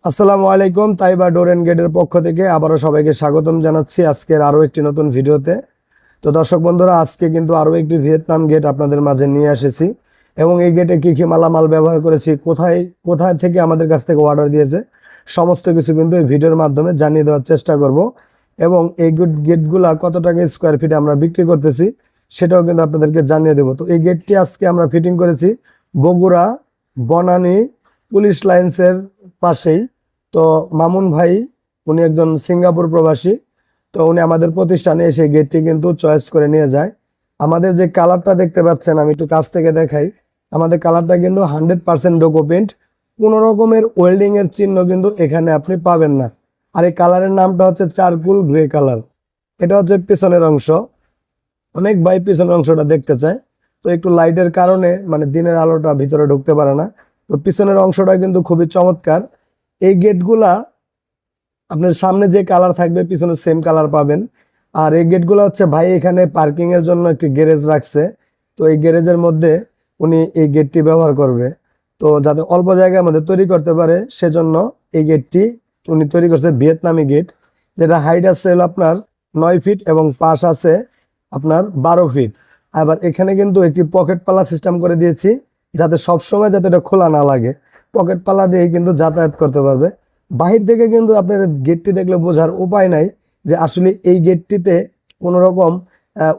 আসসালামু আলাইকুম। তাইবা ডোর এন্ড গেটের পক্ষ থেকে আবারও সবাইকে স্বাগতম জানাচ্ছি আজকের আরো একটি নতুন ভিডিওতে। তো দর্শক বন্ধুরা, আজকে কিন্তু আরো একটি ভিয়েতনাম গেট আপনাদের মাঝে নিয়ে এসেছি এবং এই গেটে কি কি মালামাল ব্যবহার করেছি, কোথায় কোথায় থেকে আমাদের কাছ থেকে অর্ডার দিয়েছে, সমস্ত কিছু কিন্তু এই ভিডিওর মাধ্যমে জানিয়ে দেওয়ার চেষ্টা করব। এবং এই গেটগুলা কত টাকা স্কোয়ার ফিটে আমরা বিক্রি করতেছি সেটাও কিন্তু আপনাদেরকে জানিয়ে দেবো। তো এই গেটটি আজকে আমরা ফিটিং করেছি বগুড়া বনানী পুলিশ লাইন্সের পাশেই। তো মামুন ভাই, উনি একজন সিঙ্গাপুর প্রবাসী। তো উনি আমাদের প্রতিষ্ঠানে এসে গেটটি কিন্তু চয়েস করে নিয়ে যায়। আমাদের যে কালারটা দেখতে পাচ্ছেন, আমি একটু কাছ থেকে দেখাই। আমাদের কালারটা কিন্তু 100% ডোকো পেইন্ট, কোনো রকমের ওয়েল্ডিং এর চিহ্ন কিন্তু এখানে আপনি পাবেন না। আর এই কালারের নামটা হচ্ছে চারকুল গ্রে কালার। এটা হচ্ছে পিছনের অংশ। অনেক ভাই পিছনের অংশটা দেখতে চায়, তো একটু লাইটের কারণে মানে দিনের আলোটা ভিতরে ঢুকতে পারে না। তো পিছনের অংশটা কিন্তু খুবই চমৎকার। এই গেটগুলা আপনার সামনে যে কালার থাকবে পিছনে সেম কালার পাবেন। আর এই গেটগুলো হচ্ছে ভাই এখানে পার্কিং এর জন্য একটি গ্যারেজ রাখছে। তো এই গ্যারেজের মধ্যে উনি এই গেটটি ব্যবহার করবে। তো যাতে অল্প জায়গার মধ্যে তৈরি করতে পারে সেজন্য এই গেটটি উনি তৈরি করছে ভিয়েতনামি গেট, যেটা হাইট আছে হলো আপনার 9 ফিট এবং পাশ আছে আপনার 12 ফিট। আবার এখানে কিন্তু একটি পকেট পাল্লা সিস্টেম করে দিয়েছি, যাতে সবসময় যাতে এটা খোলা না লাগে। পকেট পাল্লা দিয়ে কিন্তু যাতায়াত করতে পারবে। বাহির থেকে কিন্তু আপনার গেটটি দেখলে বোঝার উপায় নাই যে আসলে এই গেটটিতে কোনো রকম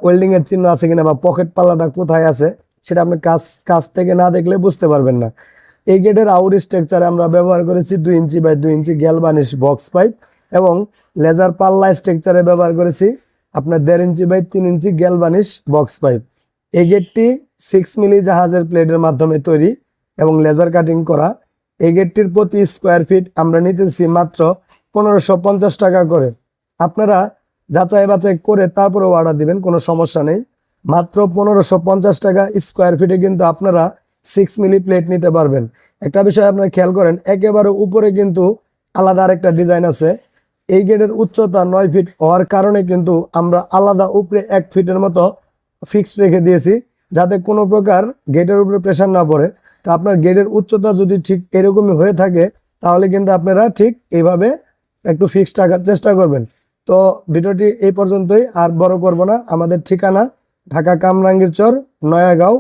ওয়েল্ডিং এর চিহ্ন আছে কিনা বা পকেট পাল্লাটা কোথায় আছে, সেটা আপনি কাছ থেকে না দেখলে বুঝতে পারবেন না। এই গেটের আউট স্ট্রাকচারে আমরা ব্যবহার করেছি 2 inch by 2 inch galvanised box pipe এবং লেজার পাল্লা স্ট্রাকচারে ব্যবহার করেছি আপনার 1.5 inch by 3 inch galvanised box pipe. এই গেটটি 6 মিলি জাহাজের প্লেটের মাধ্যমে তৈরি এবং লেজার কাটিং করা। এই গেটটির প্রতি স্কোয়ার ফিট আমরা নিতেছি মাত্র 1550 টাকা করে। আপনারা যাচাই বাছাই করে তারপরে অর্ডার দিবেন, কোনো সমস্যা নেই। মাত্র 1550 টাকা স্কোয়ার ফিটে কিন্তু আপনারা 6 মিলি প্লেট নিতে পারবেন। একটা বিষয় আপনারা খেয়াল করেন, একেবারে উপরে কিন্তু আলাদা আরেকটা ডিজাইন আছে। এই গেটের উচ্চতা 9 ফিট হওয়ার কারণে কিন্তু আমরা আলাদা উপরে 1 ফিটের মতো ফিক্সড রেখে দিয়েছি, যাতে কোনো প্রকার গেটের উপরে প্রেশার না পড়ে। তো আপনার গেটের উচ্চতা যদি ঠিক এরকমই হয়ে থাকে তাহলে কিন্তু আপনারা ঠিক এইভাবে একটু ফিক্সড রাখার চেষ্টা করবেন। তো ভিডিওটি এই পর্যন্তই, আর বড় করব না। আমাদের ঠিকানা ঢাকা কামরাঙ্গীরচর, নয়াগাঁও।